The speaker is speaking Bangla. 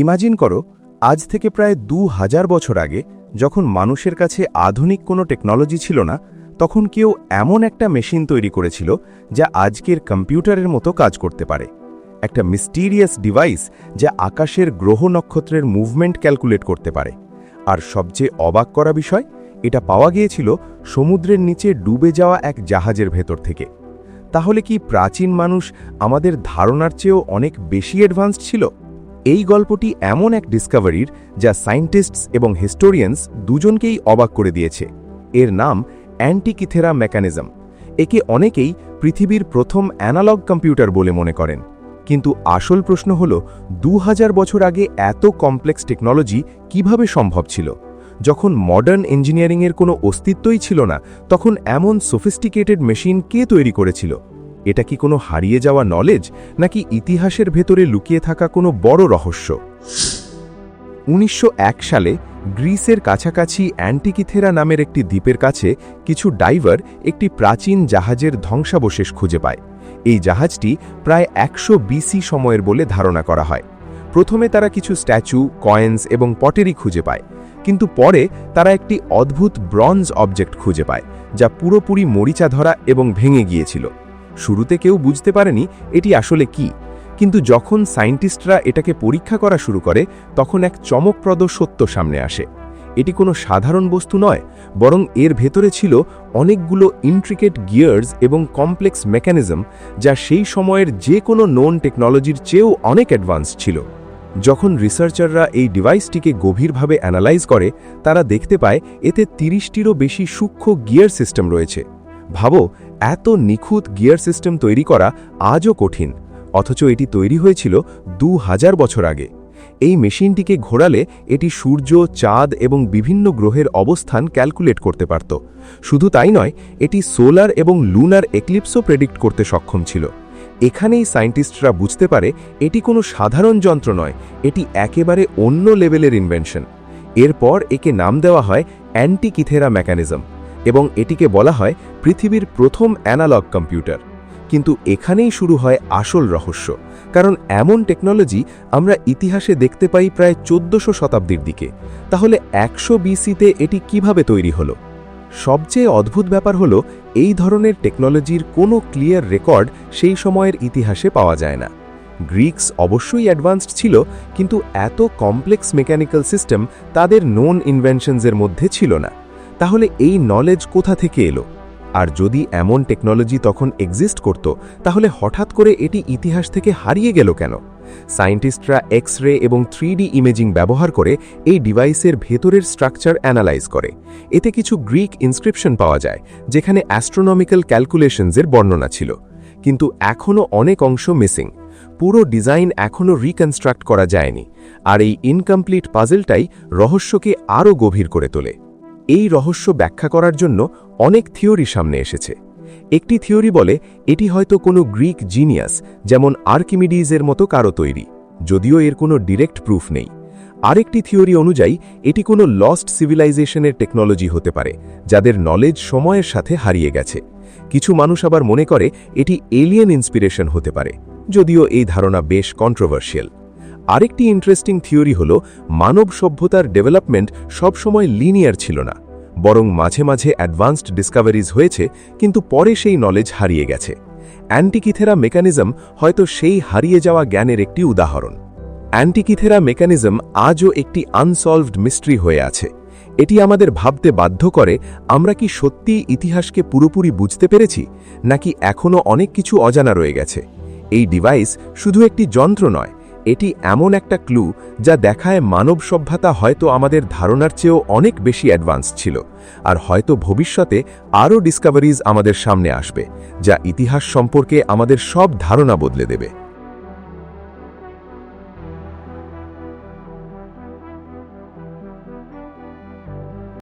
ইমাজিন করো, আজ থেকে প্রায় ২০০০ বছর আগে যখন মানুষের কাছে আধুনিক কোনো টেকনোলজি ছিল না, তখন কেউ এমন একটা মেশিন তৈরি করেছিল যা আজকের কম্পিউটারের মতো কাজ করতে পারে। একটা মিস্টিরিয়াস ডিভাইস যা আকাশের গ্রহ নক্ষত্রের মুভমেন্ট ক্যালকুলেট করতে পারে। আর সবচেয়ে অবাক করা বিষয়, এটা পাওয়া গিয়েছিল সমুদ্রের নিচে ডুবে যাওয়া এক জাহাজের ভেতর থেকে। তাহলে কি প্রাচীন মানুষ আমাদের ধারণার চেয়েও অনেক বেশি অ্যাডভান্সড ছিল? এই গল্পটি এমন এক ডিসকভারির যা সায়েন্টিস্টস এবং হিস্টোরিয়ানস দুজনকেই অবাক করে দিয়েছে। এর নাম অ্যান্টিকিথেরা মেকানিজম। একে অনেকেই পৃথিবীর প্রথম অ্যানালগ কম্পিউটার বলে মনে করেন। কিন্তু আসল প্রশ্ন হল, ২০০০ বছর আগে এত কমপ্লেক্স টেকনোলজি কিভাবে সম্ভব ছিল? যখন মডার্ন ইঞ্জিনিয়ারিংয়ের কোনো অস্তিত্বই ছিল না, তখন এমন সোফিস্টিকেটেড মেশিন কে তৈরি করেছিল? এটা কি কোনো হারিয়ে যাওয়া নলেজ, নাকি ইতিহাসের ভেতরে লুকিয়ে থাকা কোনো বড় রহস্য? ১৯০১ সালে গ্রিসের কাছাকাছি অ্যান্টিকিথেরা নামের একটি দ্বীপের কাছে কিছু ডাইভার একটি প্রাচীন জাহাজের ধ্বংসাবশেষ খুঁজে পায়। এই জাহাজটি প্রায় ১০০ বিসি সময়ের বলে ধারণা করা হয়। প্রথমে তারা কিছু স্ট্যাচু, কয়েন্স এবং পটেরি খুঁজে পায়, কিন্তু পরে তারা একটি অদ্ভুত ব্রঞ্জ অবজেক্ট খুঁজে পায় যা পুরোপুরি মরিচা ধরা এবং ভেঙে গিয়েছিল। শুরুতে কেউ বুঝতে পারেনি এটি আসলে কি, কিন্তু যখন সায়েন্টিস্টরা এটাকে পরীক্ষা করা শুরু করে, তখন এক চমকপ্রদ সত্য সামনে আসে। এটি কোনো সাধারণ বস্তু নয়, বরং এর ভেতরে ছিল অনেকগুলো ইন্ট্রিকেট গিয়ার্স এবং কমপ্লেক্স মেকানিজম, যা সেই সময়ের যে কোনো নোন টেকনোলজির চেয়েও অনেক অ্যাডভান্স ছিল। যখন রিসার্চাররা এই ডিভাইসটিকে গভীরভাবে অ্যানালাইজ করে, তারা দেখতে পায় এতে ৩০টিরও বেশি সূক্ষ্ম গিয়ার সিস্টেম রয়েছে। ভাবো, এত নিখুঁত গিয়ার সিস্টেম তৈরি করা আজও কঠিন, অথচ এটি তৈরি হয়েছিল ২০০০ বছর আগে। এই মেশিনটিকে ঘোরালে এটি সূর্য, চাঁদ এবং বিভিন্ন গ্রহের অবস্থান ক্যালকুলেট করতে পারত। শুধু তাই নয়, এটি সোলার এবং লুনার এক্লিপসও প্রেডিক্ট করতে সক্ষম ছিল। এখানেই সায়েন্টিস্টরা বুঝতে পারে এটি কোনো সাধারণ যন্ত্র নয়, এটি একেবারে অন্য লেভেলের ইনভেনশন। এরপর একে নাম দেওয়া হয় অ্যান্টিকিথেরা মেকানিজম, এবং এটিকে বলা হয় পৃথিবীর প্রথম অ্যানালগ কম্পিউটার। কিন্তু এখানেই শুরু হয় আসল রহস্য, কারণ এমন টেকনোলজি আমরা ইতিহাসে দেখতে পাই প্রায় ১৪০০ শতাব্দীর দিকে। তাহলে ১০০ বিসিতে এটি কিভাবে তৈরি হলো? সবচেয়ে অদ্ভুত ব্যাপার হলো, এই ধরনের টেকনোলজির কোনো ক্লিয়ার রেকর্ড সেই সময়ের ইতিহাসে পাওয়া যায় না। গ্রিকস অবশ্যই অ্যাডভান্সড ছিল, কিন্তু এত কমপ্লেক্স মেকানিক্যাল সিস্টেম তাদের নোন ইনভেনশনসের মধ্যে ছিল না। তাহলে এই নলেজ কোথা থেকে এলো? আর যদি এমন টেকনোলজি তখন এক্সিস্ট করত, তাহলে হঠাৎ করে এটি ইতিহাস থেকে হারিয়ে গেল কেন? সায়েন্টিস্টরা এক্স-রে এবং 3D ইমেজিং ব্যবহার করে এই ডিভাইসের ভেতরের স্ট্রাকচার অ্যানালাইজ করে। এতে কিছু গ্রিক ইনস্ক্রিপশন পাওয়া যায়, যেখানে অ্যাস্ট্রোনমিক্যাল ক্যালকুলেশনসের বর্ণনা ছিল। কিন্তু এখনও অনেক অংশ মিসিং। পুরো ডিজাইন এখনও রিকনস্ট্রাক্ট করা যায়নি, আর এই ইনকমপ্লিট পাজলটাই রহস্যকে আরও গভীর করে তোলে। এই রহস্য ব্যাখ্যা করার জন্য অনেক থিওরি সামনে এসেছে। একটি থিওরি বলে এটি হয়তো কোনো গ্রিক জিনিয়াস, যেমন আর্কিমিডিজের মতো কারো তৈরি, যদিও এর কোনো ডিরেক্ট প্রুফ নেই। আরেকটি থিওরি অনুযায়ী এটি কোনো লস্ট সিভিলাইজেশনের টেকনোলজি হতে পারে, যাদের নলেজ সময়ের সাথে হারিয়ে গেছে। কিছু মানুষ আবার মনে করে এটি এলিয়েন ইন্সপিরেশন হতে পারে, যদিও এই ধারণা বেশ কন্ট্রোভার্সিয়াল। আরেকটি ইন্টারেস্টিং থিওরি হল, মানব সভ্যতার ডেভেলপমেন্ট সবসময় লিনিয়ার ছিল না, বরং মাঝে মাঝে অ্যাডভান্সড ডিসকভারিজ হয়েছে, কিন্তু পরে সেই নলেজ হারিয়ে গেছে। অ্যান্টিকিথেরা মেকানিজম হয়তো সেই হারিয়ে যাওয়া জ্ঞানের একটি উদাহরণ। অ্যান্টিকিথেরা মেকানিজম আজও একটি আনসলভড মিস্ট্রি হয়ে আছে। এটি আমাদের ভাবতে বাধ্য করে, আমরা কি সত্যিই ইতিহাসকে পুরোপুরি বুঝতে পেরেছি, নাকি এখনও অনেক কিছু অজানা রয়ে গেছে? এই ডিভাইস শুধু একটি যন্ত্র নয়, এটি এমন একটা ক্লু যা দেখায় মানব সভ্যতা হয়তো আমাদের ধারণার চেয়েও অনেক বেশি অ্যাডভান্স ছিল, আর হয়তো ভবিষ্যতে আরও ডিসকভারিজ আমাদের সামনে আসবে, যা ইতিহাস সম্পর্কে আমাদের সব ধারণা বদলে দেবে।